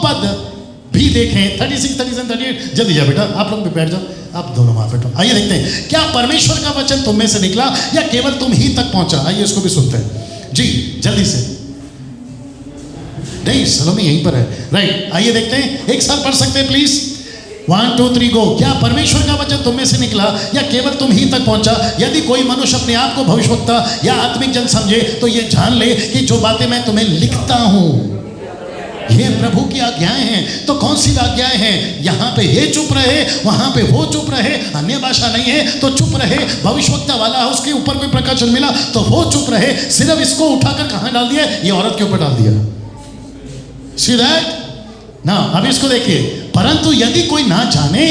पद भी देखें। 36, 37, 38, जल्दी जाओ बेटा, आप लोग भी बैठ जाओ, आप दोनों वहां बैठो। आइए देखते हैं, क्या परमेश्वर का वचन तुम में से निकला या केवल तुम ही तक पहुंचा? आइए इसको भी सुनते हैं जी, जल्दी से। नहीं, सलोमी यहीं पर है, राइट। आइए देखते हैं, एक साथ पढ़ सकते हैं प्लीज। 1 2 3 गो। क्या परमेश्वर का वचन तुम में से निकला या केवल तुम ही तक पहुंचा? यदि कोई मनुष्य अपने आप को भविष्यवक्ता या आत्मिक जन समझे तो ये जान ले कि जो बातें मैं तुम्हें लिखता हूं ये प्रभु की आज्ञाएं हैं। तो कौन सी आज्ञाएं हैं? यहाँ पे ये चुप रहे, वहां पे वो चुप रहे, अन्य भाषा नहीं है तो चुप रहे, भविष्यवक्ता वाला है उसके ऊपर कोई प्रकाशन मिला तो वो चुप रहे। सिर्फ इसको उठाकर कहां डाल दिया? ये औरत के ऊपर डाल दिया। See that? ना, अब इसको देखिए, परंतु यदि कोई ना जाने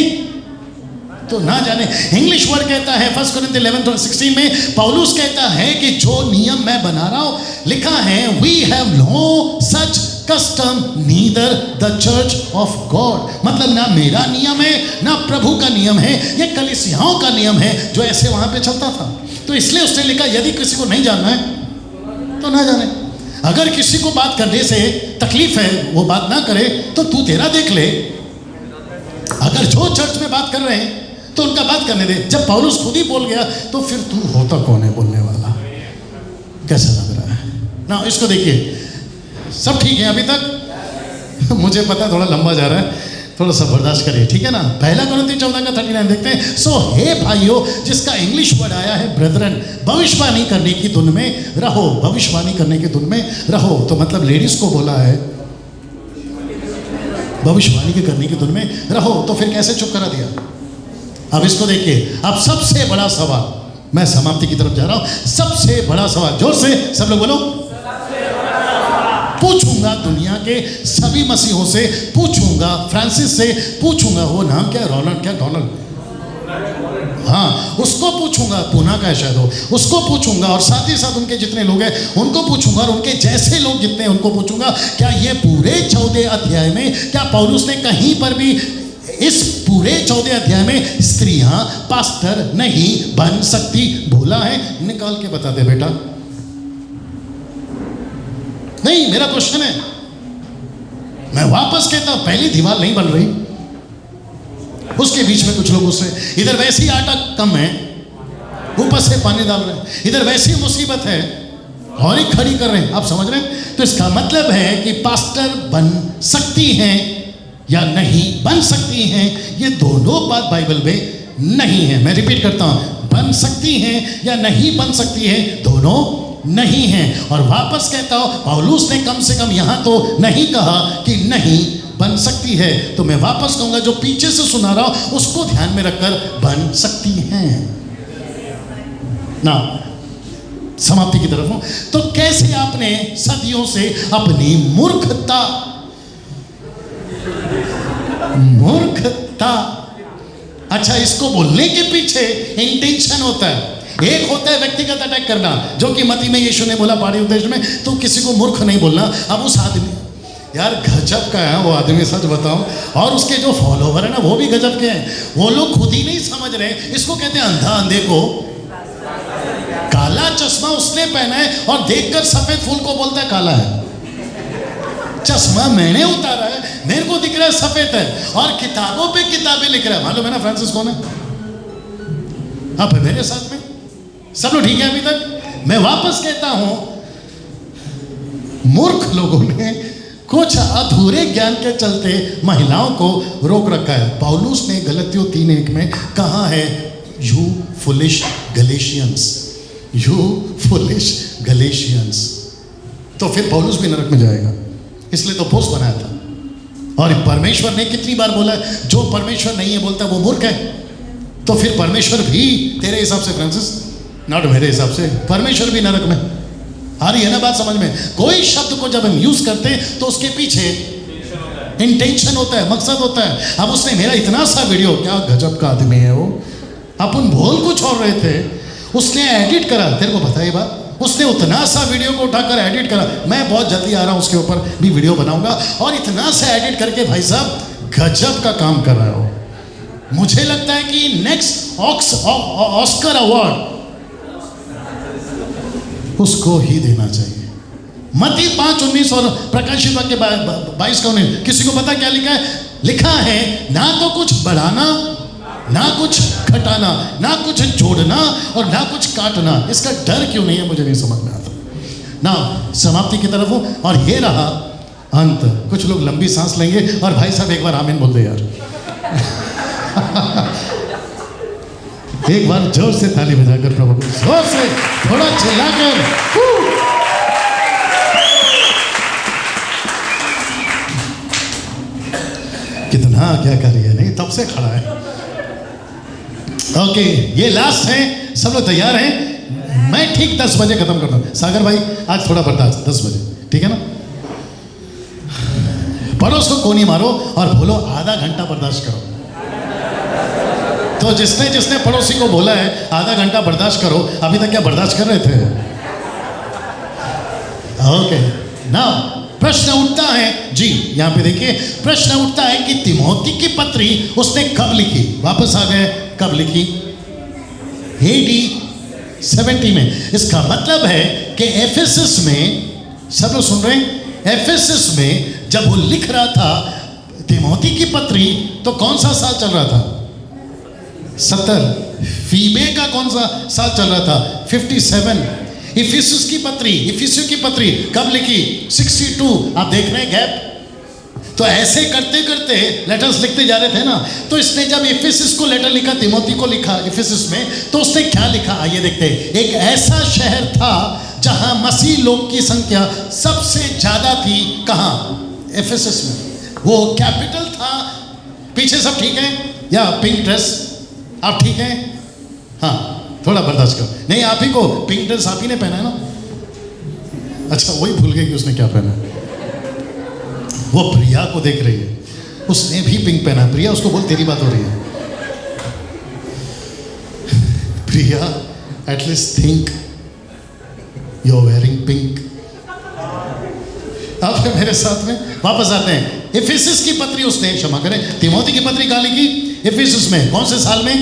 तो ना जाने। इंग्लिश वर्ड कहता है 1 Corinthians 11:16 में पौलुस कहता है कि जो नियम मैं बना रहा हूं, लिखा है we have no such custom neither the church of God। मतलब ना मेरा नियम है ना प्रभु का नियम है, ये कलीसियाओं का नियम है जो ऐसे वहां पे चलता था। तो इसलिए उसने लिखा यदि किसी को नहीं जानना है तो ना जाने। अगर किसी को बात करने से तकलीफ है वो बात ना करे तो तू तेरा देख ले। अगर जो चर्च में बात कर रहे हैं तो उनका बात करने दे। जब पौलुस खुद ही बोल गया तो फिर तू होता कौन है बोलने वाला? कैसा लग रहा है ना? इसको देखिए, सब ठीक है अभी तक? मुझे पता है थोड़ा लंबा जा रहा है, थोड़ा सा बर्दाश्त करिए, ठीक है ना? 1 Corinthians 14:39 देखते हैं। सो हे भाइयों, जिसका इंग्लिश वर्ड आया है ब्रदरन, भविष्यवाणी करने की धुन में रहो। भविष्यवाणी करने की धुन में रहो तो मतलब लेडीज को बोला है भविष्यवाणी के करने की धुन में रहो। तो फिर कैसे चुप करा दिया? अब इसको देखिए, अब सबसे बड़ा सवाल, मैं समाप्ति की तरफ जा रहा हूं। सबसे बड़ा सवाल, जोर से सब लोग बोलो। पूछूंगा दुनिया के सभी मसीहों से, पूछूंगा फ्रांसिस से, पूछूंगा वो नाम क्या है, रोनाल्ड क्या, डोनाल्ड, हाँ उसको पूछूंगा, पूना का है शायद वो, उसको पूछूंगा और साथ ही साथ उनके जितने लोग हैं उनको पूछूंगा और उनके जैसे लोग जितने हैं उनको पूछूंगा। क्या ये पूरे 14 अध्याय में, क्या पौलुस ने कहीं पर भी इस पूरे 14 अध्याय में स्त्रियां पास्टर नहीं बन सकती बोला है? निकाल के बता दे बेटा। नहीं, मेरा क्वेश्चन है, मैं वापस कहता हूं, पहली दीवार नहीं बन रही, उसके बीच में कुछ लोग उससे इधर वैसे ही आटा कम है, ऊपर से पानी डाल रहे हैं, इधर वैसी मुसीबत है और ही खड़ी कर रहे हैं। आप समझ रहे हैं? तो इसका मतलब है कि पास्टर बन सकती हैं या नहीं बन सकती हैं, ये दोनों बात बाइबल में नहीं है। मैं रिपीट करता हूं, बन सकती हैं या नहीं बन सकती है, दोनों नहीं है। और वापस कहता हूं, पौलुस ने कम से कम यहां तो नहीं कहा कि नहीं बन सकती है, तो मैं वापस कहूंगा जो पीछे से सुना रहा हूं उसको ध्यान में रखकर बन सकती हैं ना। समाप्ति की तरफ हूं। तो कैसे आपने सदियों से अपनी मूर्खता अच्छा, इसको बोलने के पीछे इंटेंशन होता है। एक होता है व्यक्तिगत अटैक करना, जो कि मती में यीशु ने बोला पाड़ी उद्देश्य में, तो किसी को मूर्ख नहीं बोलना। अब उस आदमी, यार गजब का है वो आदमी, सच बताऊं, और उसके जो फॉलोवर है ना वो भी गजब के हैं। वो लोग खुद ही नहीं समझ रहे, इसको कहते हैं अंधा अंधे को काला चश्मा उसने पहना है और देखकर सफेद फूल को बोलता है काला है। चश्मा मैंने उतारा है, मेरे को दिख रहा है सफेद है, और किताबों पे किताबें लिख रहा है। मालूम है ना फ्रांसिस कौन है? आप है मेरे साथ में, सब लोग ठीक है अभी तक? मैं वापस कहता हूं, मूर्ख लोगों ने कुछ अधूरे ज्ञान के चलते महिलाओं को रोक रखा है। पौलुस ने गलतियों 3:1 में कहा है, you foolish Galatians, you foolish Galatians. तो फिर पौलुस भी नरक में जाएगा, इसलिए तो पोस्ट बनाया था। और परमेश्वर ने कितनी बार बोला है, जो परमेश्वर नहीं है बोलता वो मूर्ख है। तो फिर परमेश्वर भी तेरे हिसाब से फ्रांसिस, नॉट मेरे हिसाब से, परमेश्वर भी नरक में। आ रही है ना बात समझ में? कोई शब्द को जब हम यूज करते हैं तो उसके पीछे इंटेंशन होता है, मकसद होता है। अब उसने मेरा इतना सा वीडियो, क्या गजब का आदमी है वो, अपन बोल कुछ और रहे थे, उसने एडिट करा, तेरे को पता है बात, उसने उतना सा वीडियो को उठाकर एडिट करा। मैं बहुत जल्दी आ रहा हूं, उसके ऊपर भी वीडियो बनाऊंगा, और इतना सा एडिट करके भाई साहब गजब का काम कर रहा हो। मुझे लगता है कि नेक्स्ट ऑस्कर अवार्ड उसको ही देना चाहिए। मत्ती 5:19 और प्रकाशित वाक्य 22:19। किसी को पता क्या लिखा है? लिखा है ना तो कुछ बढ़ाना, ना कुछ घटाना, ना कुछ जोड़ना और ना कुछ काटना। इसका डर क्यों नहीं है मुझे नहीं समझ में आता। ना समाप्ति की तरफ हूं और ये रहा अंत। कुछ लोग लंबी सांस लेंगे और भाई साहब एक बार आमीन बोल दे यार। एक बार जोर से ताली बजाकर प्रभु को जोर से थोड़ा चिल्लाकर। कितना क्या करिए, नहीं तब से खड़ा है। ओके, ये लास्ट है, सब लोग तैयार हैं? मैं ठीक 10 बजे खत्म करता हूं। सागर भाई आज थोड़ा बर्दाश्त, 10 बजे, ठीक है ना? पड़ोस को कोनी मारो और बोलो आधा घंटा बर्दाश्त करो। तो जिसने पड़ोसी को बोला है आधा घंटा बर्दाश्त करो, अभी तक क्या बर्दाश्त कर रहे थे? ओके, नाउ प्रश्न उठता है जी, यहां पे देखिए प्रश्न उठता है कि तिमोथी की पत्री उसने कब लिखी? वापस आ गए, कब लिखी? AD 70 में। इसका मतलब है कि एफेसस में, सब लोग सुन रहे हैं? एफेसस में जब वो लिख रहा था तिमोथी की पत्री, तो कौन सा साल चल रहा था? 70। फीबे का कौन सा साल चल रहा था? 57। इफिसुस की पत्री, इफिसियों की पत्री कब लिखी? 62। आप देख रहे हैं गैप? तो ऐसे करते करते लेटर्स लिखते जा रहे थे ना। तो इसने जब इफिसुस को लेटर लिखा, तिमोथी को लिखा इफिसुस में, तो उसने क्या लिखा आइए देखते हैं। एक ऐसा शहर था जहां मसीह लोग की संख्या सबसे ज्यादा थी। कहां? इफिसुस में। वो कैपिटल था। पीछे सब ठीक है? या पिंक ड्रेस आप ठीक हैं? हाँ, थोड़ा बर्दाश्त करो। नहीं, आप ही को पिंक ड्रेस आप ही ने पहना है ना? अच्छा, वही भूल गए कि उसने क्या पहना है। वो प्रिया को देख रही है, उसने भी पिंक पहना है। प्रिया, उसको बोल तेरी बात हो रही है। Priya, at least think you are wearing pink. आप मेरे साथ में वापस आते हैं। इफिसुस की पत्री उसने, क्षमा करें, तिमोथी की पत्री कहाँ लिखी? इफिसुस में। कौन से साल में?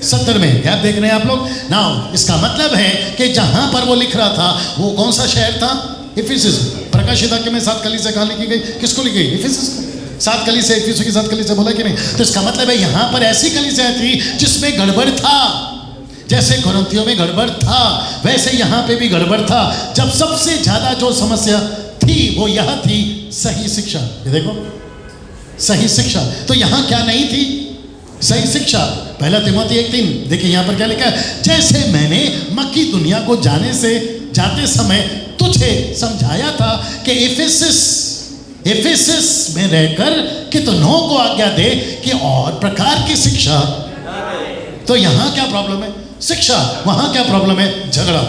70 में। क्या देख रहे हैं आप लोग? नाउ इसका मतलब है कि जहां पर वो लिख रहा था वो कौन सा शहर था? इफिसुस। प्रकाशित वाक्य में 7 कलीसिया कहाँ लिखी गई? किसको लिखी गई? इफिसुस को। 7 कलीसिया, इफिसुस की 7 कलीसिया बोला कि नहीं? तो इसका मतलब है यहां पर ऐसी कलीसिया थी जिसमें गड़बड़ था। जैसे कोरिन्थियों में गड़बड़ था, वैसे यहां पे भी गड़बड़ था। जब सबसे ज्यादा जो समस्या थी वो यह थी सही शिक्षा। ये देखो, सही शिक्षा। तो यहां क्या नहीं थी? सही शिक्षा। पहला तिमोथी 1:3 देखिए यहां पर क्या लिखा है? जैसे मैंने मक्की दुनिया को जाते समय तुझे समझाया था कि इफिसुस में रहकर कितनों को आज्ञा दे कि और प्रकार की शिक्षा। तो यहां क्या प्रॉब्लम है? शिक्षा। वहां क्या प्रॉब्लम है? झगड़ा।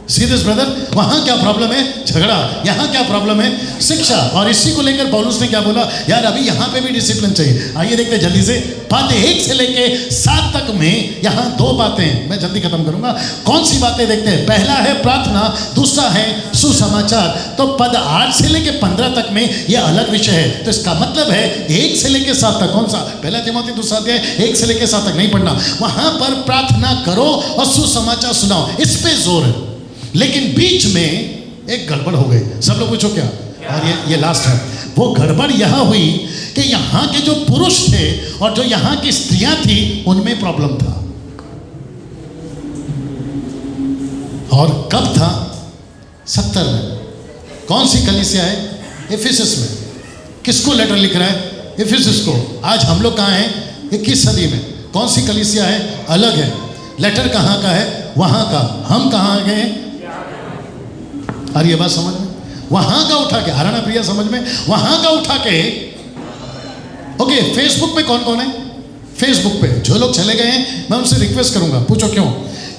सी दिस ब्रदर, वहां क्या प्रॉब्लम है? झगड़ा। यहां क्या प्रॉब्लम है? शिक्षा। और इसी को लेकर पौलुस ने क्या बोला? यार अभी यहां पे भी डिसिप्लिन चाहिए। आइए देखते हैं जल्दी से। पद 1 से लेके 7 तक में यहां 2 बातें, मैं जल्दी खत्म करूंगा। कौन सी बातें देखते हैं? पहला है प्रार्थना, दूसरा है सुसमाचार। तो पद 8 से लेके 15 तक में यह अलग विषय है। तो इसका मतलब है 1 से लेके 7 तक, कौन सा? पहला तिमोथी 2 अध्याय 1 से लेके 7 तक नहीं पढ़ना। वहां पर प्रार्थना करो और सुसमाचार सुनाओ, इस पे जोर है। लेकिन बीच में एक गड़बड़ हो गई। सब लोग पूछो क्या? और ये लास्ट है। वो गड़बड़ यह हुई कि यहां के जो पुरुष थे और जो यहां की स्त्रियां थी उनमें प्रॉब्लम था। और कब था? 70 में। कौन सी कलीसिया है? इफिसुस में। किसको लेटर लिख रहा है? इफिसुस को। आज हम लोग कहां हैं? 21 सदी में। कौन सी कलीसिया है? अलग है। लेटर कहां का है? वहां का। हम कहां गए हैं? अरे ये बात समझ में? वहां का उठा के, हराना प्रिया समझ में? वहां का उठा के। ओके, फेसबुक पे कौन कौन है? फेसबुक पे जो लोग चले गए हैं मैं उनसे रिक्वेस्ट करूंगा। पूछो क्यों?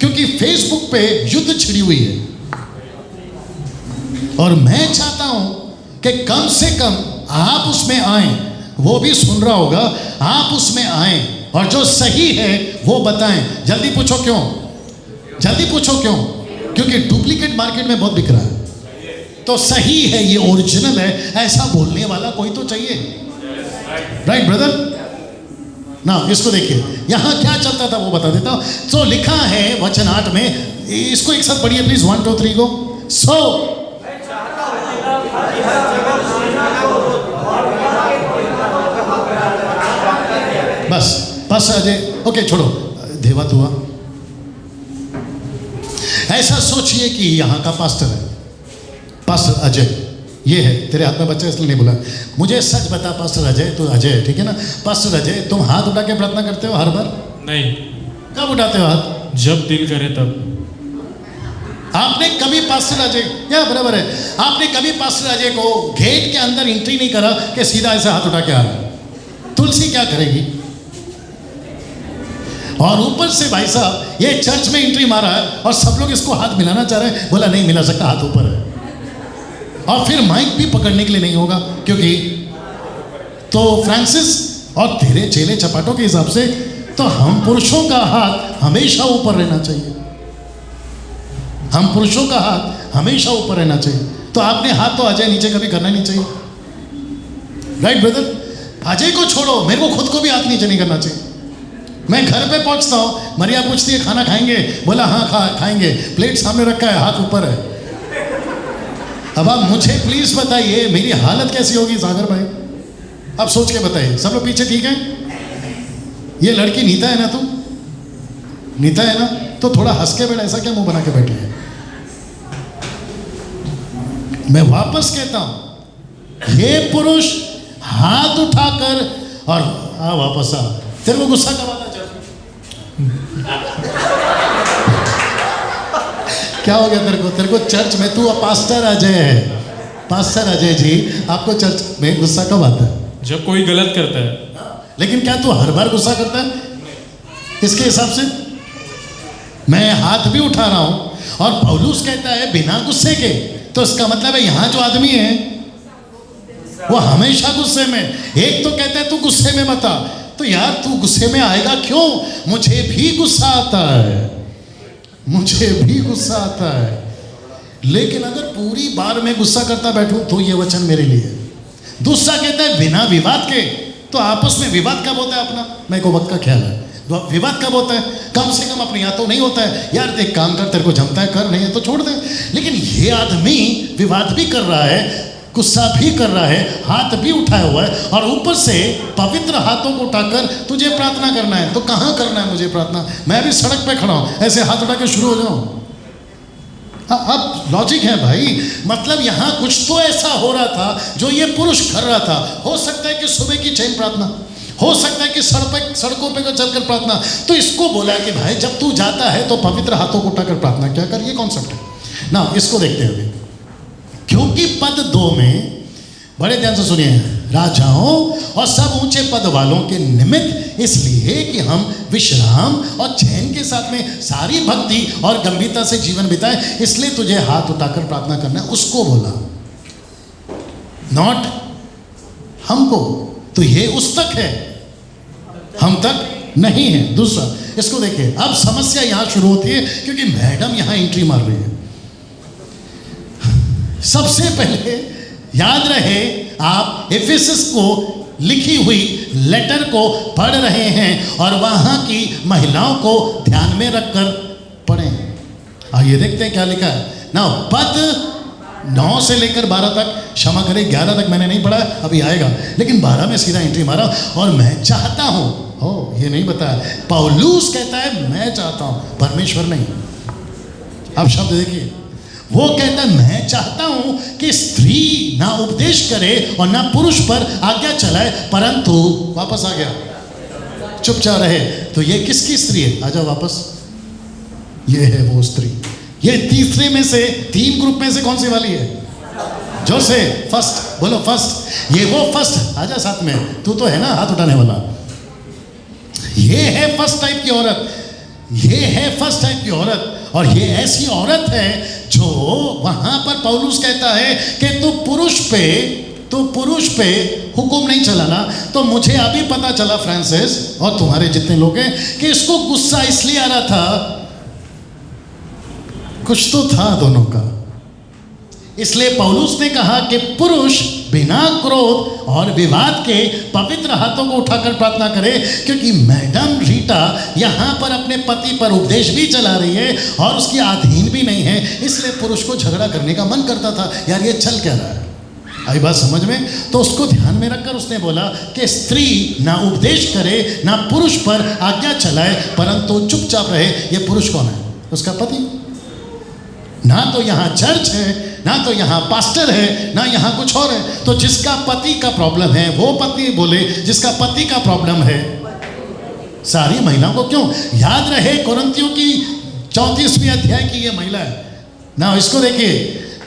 क्योंकि फेसबुक पे युद्ध छिड़ी हुई है और मैं चाहता हूं कि कम से कम आप उसमें आए। वो भी सुन रहा होगा, आप उसमें आए और जो सही है वो बताएं। जल्दी पूछो क्यों? जल्दी पूछो क्यों? क्योंकि डुप्लीकेट मार्केट में बहुत बिक रहा है। तो सही है, ये ओरिजिनल है, ऐसा बोलने वाला कोई तो चाहिए। Right brother? ना इसको देखिए, यहां क्या चलता था वो बता देता हूं। तो लिखा है वचन 8 में, इसको एक साथ पढ़िए प्लीज। 1 2 3 गो। सो बस बस अजय, ओके छोड़ो, देवत हुआ। ऐसा सोचिए कि यहाँ का पास्टर है, पास्टर अजय, ये है तेरे हाथ में बच्चा इसलिए नहीं बोला। मुझे सच बता पास्टर अजय, तो अजय है ठीक है ना, पास्टर अजय तुम हाथ उठा के प्रार्थना करते हो हर बार? नहीं। कब उठाते हो हाथ? जब दिल करे तब। आपने कभी पास्टर अजय, या बराबर है, आपने कभी पास्टर अजय को गेट के अंदर एंट्री नहीं करा कि सीधा ऐसे हाथ उठा के आ रहा है? तुलसी क्या करेगी? और ऊपर से भाई साहब ये चर्च में एंट्री मारा है और सब लोग इसको हाथ मिलाना चाह रहे हैं, बोला नहीं मिला सकता, हाथ ऊपर है। और फिर माइक भी पकड़ने के लिए नहीं होगा, क्योंकि तो फ्रांसिस और तेरे चेले चपाटों के हिसाब से तो हम पुरुषों का हाथ हमेशा ऊपर रहना चाहिए, हम पुरुषों का हाथ हमेशा ऊपर रहना चाहिए। तो आपने हाथ तो अजय नीचे कभी करना नहीं चाहिए, राइट ब्रदर? अजय को छोड़ो, मेरे को खुद को भी हाथ नीचे नहीं करना चाहिए। मैं घर पे पहुंचता हूँ, मरिया पूछती है खाना खाएंगे, बोला हाँ खाएंगे, प्लेट सामने रखा है, हाथ ऊपर है। अब आप मुझे प्लीज बताइए मेरी हालत कैसी होगी सागर भाई, आप सोच के बताइए। सब लोग पीछे ठीक है? ये लड़की नीता है ना, तू नीता है ना, तो थोड़ा हंस के बैठ, ऐसा क्या मुंह बना के बैठी है? मैं वापस कहता हूं, ये पुरुष हाथ उठाकर और वापस आ, तेरे को गुस्सा कब आता? क्या हो गया तेरे को चर्च में? तू पास्टर अजय है, पास्टर अजय जी, आपको चर्च में गुस्सा कब आता है? जब कोई गलत करता है। लेकिन क्या तू हर बार गुस्सा करता है? इसके हिसाब से मैं हाथ भी उठा रहा हूं और पौलुस कहता है बिना गुस्से के, तो इसका मतलब है यहां जो आदमी है वो हमेशा गुस्से में। एक तो कहता है तू गुस्से में मत आ, तो यार तू गुस्से में आएगा क्यों? मुझे भी गुस्सा आता है, मुझे भी गुस्सा आता है, लेकिन अगर पूरी बार में गुस्सा करता बैठूं तो ये वचन मेरे लिए। दूसरा कहता है बिना विवाद के, तो आपस में विवाद कब होता है अपना? मेरे को वक्त का ख्याल है, विवाद कब होता है? कम से कम अपने यहाँ तो नहीं होता है, यार एक काम कर, तेरे को जमता है कर, नहीं है तो छोड़ दे। लेकिन ये आदमी विवाद भी कर रहा है, गुस्सा भी कर रहा है, हाथ भी उठाया हुआ है, और ऊपर से पवित्र हाथों को उठाकर तुझे प्रार्थना करना है। तो कहाँ करना है मुझे प्रार्थना? मैं भी सड़क पे खड़ा हूँ, ऐसे हाथ उठा के शुरू हो जाऊँ? अब लॉजिक है भाई, मतलब यहाँ कुछ तो ऐसा हो रहा था जो ये पुरुष कर रहा था। हो सकता है कि सुबह की चैन प्रार्थना, हो सकता है कि सड़कों पे चलकर प्रार्थना। तो इसको बोला कि भाई जब तू जाता है तो पवित्र हाथों को उठाकर प्रार्थना क्या कर, ये कॉन्सेप्ट है ना। इसको देखते हैं अभी, क्योंकि पद 2 में बड़े ध्यान से सुनिए, राजाओं और सब ऊंचे पद वालों के निमित्त इसलिए कि हम विश्राम और चैन के साथ में सारी भक्ति और गंभीरता से जीवन बिताए, इसलिए तुझे हाथ उठाकर प्रार्थना करना है। उसको बोला, नॉट हमको। तो ये उस तक है, हम तक नहीं है। दूसरा, इसको देखिए, अब समस्या यहां शुरू होती है क्योंकि मैडम यहां एंट्री मार रही है। सबसे पहले याद रहे, आप एफेसस को लिखी हुई लेटर को पढ़ रहे हैं और वहां की महिलाओं को ध्यान में रखकर पढ़ें। आइए देखते हैं क्या लिखा है ना। पद 9 से लेकर 12 तक, क्षमा करें 11 तक मैंने नहीं पढ़ा, अभी आएगा, लेकिन 12 में सीधा एंट्री मारा। और मैं चाहता हूं, ये नहीं बताया, पौलुस कहता है मैं चाहता हूं, परमेश्वर नहीं। अब शब्द देखिए, वो कहता है मैं चाहता हूं कि स्त्री ना उपदेश करे और ना पुरुष पर आज्ञा चलाए, परंतु वापस आ गया, चुपचाप रहे। तो ये किसकी स्त्री है? आ जाओ वापस, ये है वो स्त्री। ये तीसरे में से, 3 ग्रुप में से कौन सी वाली है? जो से फर्स्ट, बोलो फर्स्ट। ये वो फर्स्ट, आजा साथ में, तू तो है ना हाथ उठाने वाला। ये है फर्स्ट टाइप की औरत, ये है फर्स्ट टाइप की औरत। और ये ऐसी औरत है जो वहां पर पौलुस कहता है कि तू पुरुष पे हुक्म नहीं चलाना। तो मुझे अभी पता चला फ्रांसिस और तुम्हारे जितने लोग हैं कि इसको गुस्सा इसलिए आ रहा था, कुछ तो था दोनों का। इसलिए पौलुस ने कहा कि पुरुष बिना क्रोध और विवाद के पवित्र हाथों को उठाकर प्रार्थना करे, क्योंकि मैडम रीटा यहाँ पर अपने पति पर उपदेश भी चला रही है और उसकी अधीन भी नहीं है। इसलिए पुरुष को झगड़ा करने का मन करता था, यार ये चल क्या रहा है। आई बात समझ में? तो उसको ध्यान में रखकर उसने बोला कि स्त्री ना उपदेश करे ना पुरुष पर आज्ञा चलाए, परंतु चुपचाप रहे। ये पुरुष कौन है? उसका पति। ना तो यहाँ चर्च है, ना तो यहाँ पास्टर है, ना यहाँ कुछ और है। तो जिसका पति का प्रॉब्लम है वो पत्नी बोले, जिसका पति का प्रॉब्लम है सारी महिलाओं को क्यों? याद रहे कोरिन्थियों की 34वीं अध्याय की ये महिला है ना। इसको देखिए,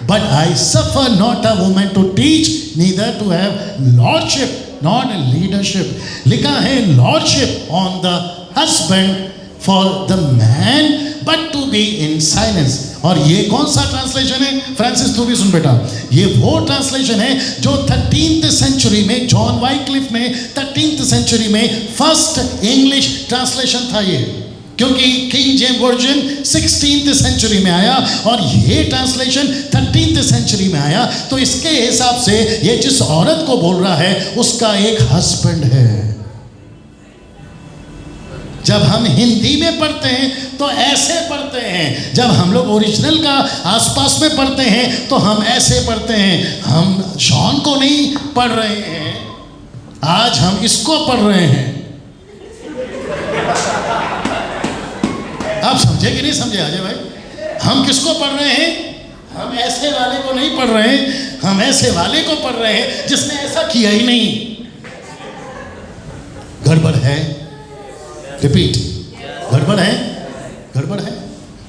but I suffer not a woman to teach neither to have lordship not leadership. लिखा है lordship on the husband for the man but to be in silence. और ये कौन सा ट्रांसलेशन है? फ्रांसिस तू भी सुन बेटा, ये वो ट्रांसलेशन है जो 13th सेंचुरी में जॉन वाइक्लिफ ने 13th सेंचुरी में फर्स्ट इंग्लिश ट्रांसलेशन था ये, क्योंकि king James version 16th century में आया और ये ट्रांसलेशन 13th सेंचुरी में आया। तो इसके हिसाब से ये जिस औरत को बोल रहा है उसका एक हस्बैंड है। जब हम हिंदी में पढ़ते हैं तो ऐसे पढ़ते हैं, जब हम लोग ओरिजिनल का आसपास में पढ़ते हैं तो हम ऐसे पढ़ते हैं। हम शॉन को नहीं पढ़ रहे हैं, आज हम इसको पढ़ रहे हैं। आप समझे कि नहीं समझे अजय भाई? हम किसको पढ़ रहे हैं? हम ऐसे वाले को नहीं पढ़ रहे हैं, हम ऐसे वाले को पढ़ रहे हैं जिसने ऐसा किया ही नहीं। गड़बड़ है, रिपीट, गड़बड़ है, गड़बड़ है।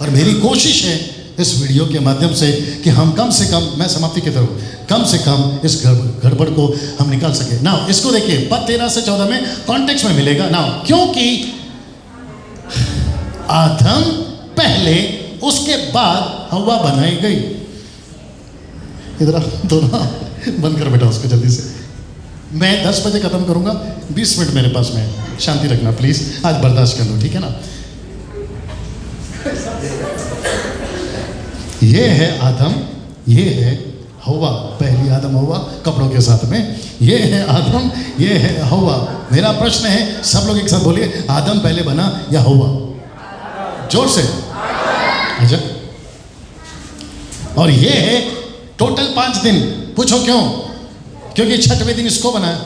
और मेरी कोशिश है इस वीडियो के माध्यम से कि हम कम से कम, मैं समाप्ति की तरफ, कम से कम इस गड़बड़ को हम निकाल सके। ना इसको देखिए, पद 13 से 14 में कॉन्टेक्स्ट में मिलेगा ना, क्योंकि आदम पहले उसके बाद हवा बनाई गई। इधर दोनों बंद कर बेटा उसको जल्दी से। मैं 10 बजे खत्म करूंगा, 20 मिनट मेरे पास में, शांति रखना प्लीज, आज बर्दाश्त कर लो, ठीक है ना। ये है आदम, ये है हवा, पहली आदम हवा कपड़ों के साथ में। ये है आदम, ये है हवा। मेरा प्रश्न है, सब लोग एक साथ बोलिए, आदम पहले बना या हवा? जोर से। अच्छा, और ये है टोटल 5 दिन। पूछो क्यों? क्योंकि 6वें दिन इसको बनाया,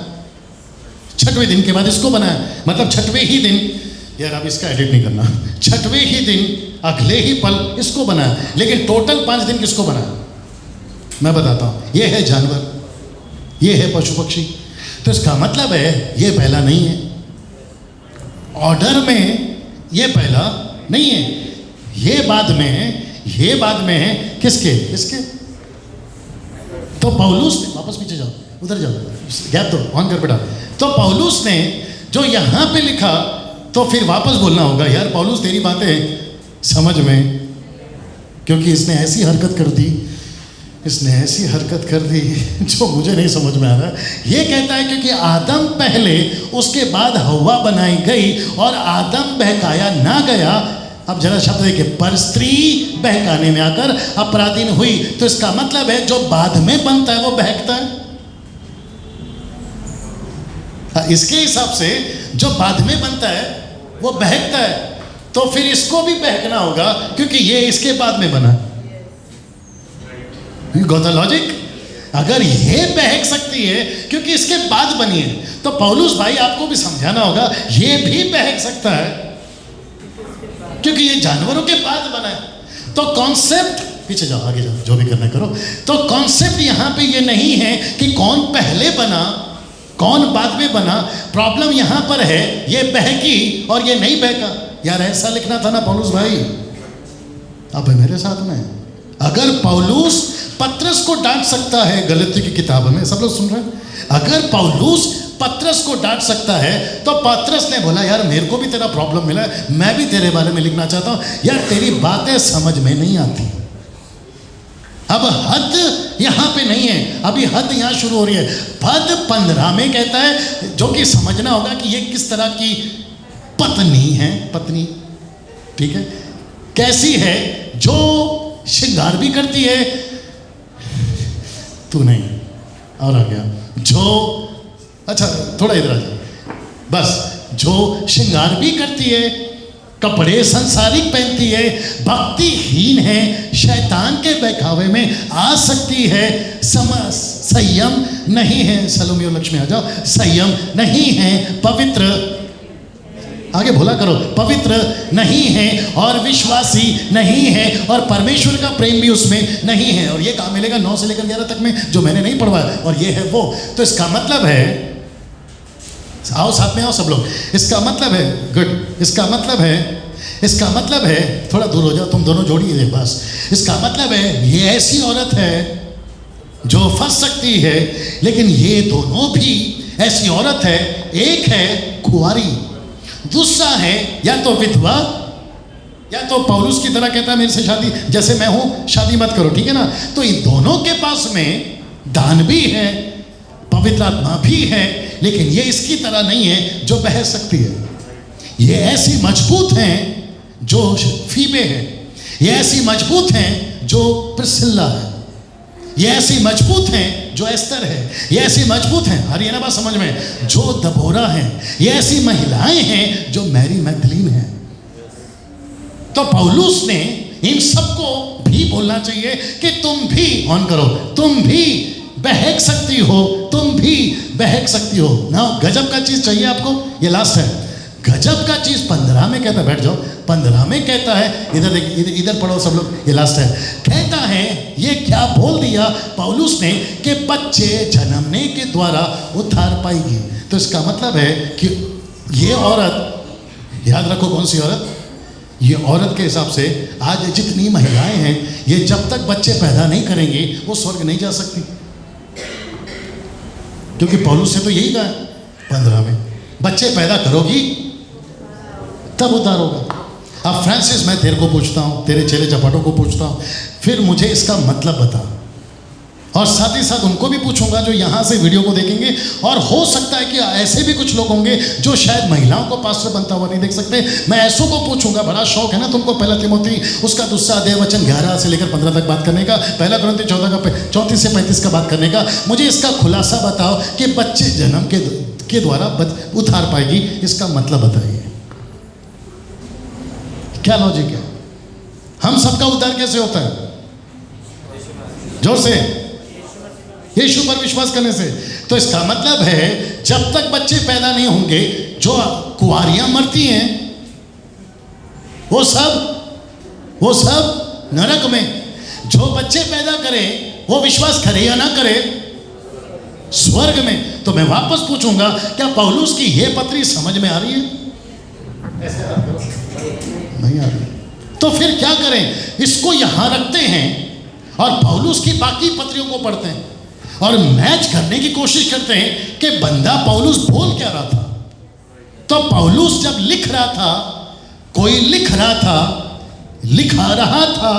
6वें दिन के बाद इसको बनाया, मतलब 6वें ही दिन, यार अब इसका एडिट नहीं करना, 6वें ही दिन अगले ही पल इसको बनाया, लेकिन टोटल 5 दिन किसको बनाया? मैं बताता हूँ। ये है जानवर, ये है पशु पक्षी। तो इसका मतलब है ये पहला नहीं है, ऑर्डर में ये पहला नहीं है, ये बाद में है, ये बाद में है। किसके? इसके। तो पौलुस ने, वापस पीछे जाओ, उधर जाओ, गैप दो, ऑन कर बेटा। तो पौलुस ने जो यहाँ पे लिखा, तो फिर वापस बोलना होगा, यार पौलुस तेरी बातें समझ में, क्योंकि इसने ऐसी हरकत कर दी, इसने ऐसी हरकत कर दी जो मुझे नहीं समझ में आ रहा। ये कहता है क्योंकि आदम पहले, उसके बाद हवा बनाई गई और आदम बहकाया ना गया। अब जरा शब्द देखिए, पर स्त्री बहकाने में आकर अपराधीन हुई। तो इसका मतलब है जो बाद में बनता है वो बहकता है। इसके हिसाब से जो बाद में बनता है वो बहकता है, तो फिर इसको भी बहकना होगा क्योंकि ये इसके बाद में बना। You got the logic? अगर ये बहक सकती है क्योंकि इसके बाद बनी है, तो पौलुस भाई आपको भी समझाना होगा ये भी बहक सकता है क्योंकि ये जानवरों के बाद बना है। तो कॉन्सेप्ट, पीछे जाओ, आगे जाओ, जो भी करना करो। तो कॉन्सेप्ट यहाँ पे ये नहीं है कि कौन पहले बना कौन बाद में बना। प्रॉब्लम यहाँ पर है ये बहकी और ये नहीं बहका। यार ऐसा लिखना था ना पौलुस भाई, अब है मेरे साथ में। अगर पौलुस पत्रस को डांट सकता है गलती की किताब में, सब लोग सुन रहे हैं, अगर पौलुस पत्रस को डांट सकता है तो पत्रस ने बोला यार मेरे को भी तेरा प्रॉब्लम मिला है, मैं भी तेरे बारे में लिखना चाहता हूं, यार तेरी बातें समझ में नहीं आती। अब हद यहाँ पे नहीं है, अभी हद यहाँ शुरू हो रही है। पद 15 में कहता है, जो कि समझना होगा कि ये किस तरह की पत्नी है, पत्नी, ठीक है, कैसी है, जो श्रृंगार भी करती है, तू नहीं और आ गया, जो, अच्छा थोड़ा इधर आ जाए, बस, जो श्रृंगार भी करती है, कपड़े संसारिक पहनती है, भक्तिहीन है, शैतान के बहकावे में आ सकती है, संयम नहीं है, सलोमी और लक्ष्मी आ जाओ, संयम नहीं है, पवित्र, आगे बोला करो, पवित्र नहीं है और विश्वासी नहीं है और परमेश्वर का प्रेम भी उसमें नहीं है। और ये कहाँ मिलेगा? 9 से लेकर 11 तक में, जो मैंने नहीं पढ़वाया, और ये है वो। तो इसका मतलब है, आओ साथ में आओ सब लोग, इसका मतलब है, गुड, इसका मतलब है, थोड़ा दूर हो जाओ, तुम दोनों जोड़िए बस। इसका मतलब है ये ऐसी औरत है जो फंस सकती है, लेकिन ये दोनों भी ऐसी औरत है, एक है कुंवारी, दूसरा है या तो विधवा, या तो पौलुस की तरह कहता है मेरे से शादी, जैसे मैं हूं शादी मत करो, ठीक है ना। तो इन दोनों के पास में दान भी है, पवित्र आत्मा भी है, लेकिन ये इसकी तरह नहीं है जो बह सकती है। ये ऐसी मजबूत हैं जो फीबे है, ये ऐसी मजबूत हैं जो प्रिस्किल्ला है, ये ऐसी मजबूत हैं जो एस्तर है, ये ऐसी मजबूत हैं, हरियाणा बात समझ में, जो दबोरा है, ये ऐसी महिलाएं हैं जो मैरी मैगदलीन है। तो पौलुस ने इन सबको भी बोलना चाहिए कि तुम भी, ऑन करो, तुम भी बहक सकती हो, तुम भी बहक सकती हो ना। गजब का चीज चाहिए आपको, ये लास्ट है, गजब का चीज 15 में कहता है, बैठ जाओ, 15 में कहता है, इधर देखिए, इधर पढ़ो सब लोग, ये लास्ट है, कहता है ये क्या बोल दिया पौलुस ने कि बच्चे जन्मने के द्वारा उद्धार पाएगी। तो इसका मतलब है कि ये औरत, याद रखो कौन सी औरत, ये औरत के हिसाब से आज जितनी महिलाएं हैं, ये जब तक बच्चे पैदा नहीं करेंगी वो स्वर्ग नहीं जा सकती, क्योंकि पौलुस से तो यही कहा 15 में, बच्चे पैदा करोगी तब उद्धार होगा। अब फ्रांसिस, मैं तेरे को पूछता हूँ, तेरे चेले चपाटों को पूछता हूँ, फिर मुझे इसका मतलब बता, और साथ ही साथ उनको भी पूछूंगा जो यहाँ से वीडियो को देखेंगे, और हो सकता है कि ऐसे भी कुछ लोग होंगे जो शायद महिलाओं को पास्टर बनता हुआ नहीं देख सकते, मैं ऐसों को पूछूंगा। बड़ा शौक है ना तुमको 1 तिमोथी उसका 2 अध्याय वचन 11 से लेकर 15 तक बात करने का, 1 कुरिन्थी 34 से 35 का बात करने का। मुझे इसका खुलासा बताओ कि बच्चे जन्म के द्वारा उद्धार पाएगी, इसका मतलब बताइए, क्या लॉजिक है? हम सबका उद्धार कैसे होता है? जोर से, यीशु पर विश्वास करने से। तो इसका मतलब है जब तक बच्चे पैदा नहीं होंगे, जो कुंवारियां मरती हैं वो सब नरक में, जो बच्चे पैदा करे वो विश्वास करे या ना करे स्वर्ग में। तो मैं वापस पूछूंगा, क्या पौलुस की ये पत्री समझ में आ रही है? ऐसे नहीं आ रही। तो फिर क्या करें? इसको यहां रखते हैं और पौलुस की बाकी पत्रियों को पढ़ते हैं और मैच करने की कोशिश करते हैं कि बंदा पौलुस बोल क्या रहा था। तो पौलुस जब लिख रहा था, कोई लिख रहा था, लिखा रहा था,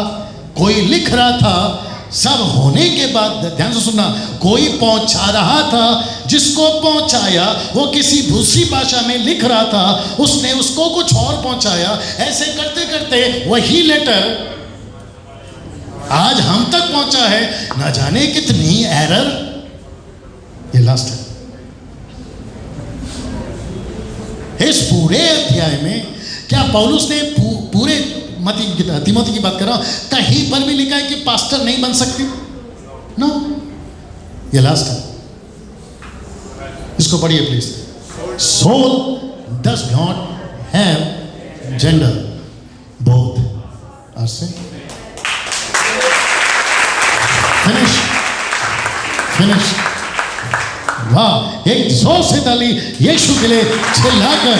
कोई लिख रहा था, सब होने के बाद ध्यान से सुनना, कोई पहुंचा रहा था, जिसको पहुंचाया वो किसी दूसरी भाषा में लिख रहा था, उसने उसको कुछ और पहुंचाया। ऐसे करते करते वही लेटर आज हम तक पहुंचा है, ना जाने कितनी एरर। ये लास्ट है। इस पूरे अध्याय में क्या पौलुस ने पूरे तिमोथी की बात कर रहा हूं, कहीं पर भी लिखा है कि पास्टर नहीं बन सकती? नो, ये लास्ट है, इसको पढ़िए please. Soul does not have gender, both are same. Finish. वाह, एक जोर से ताली यीशु के लिए चिल्लाकर।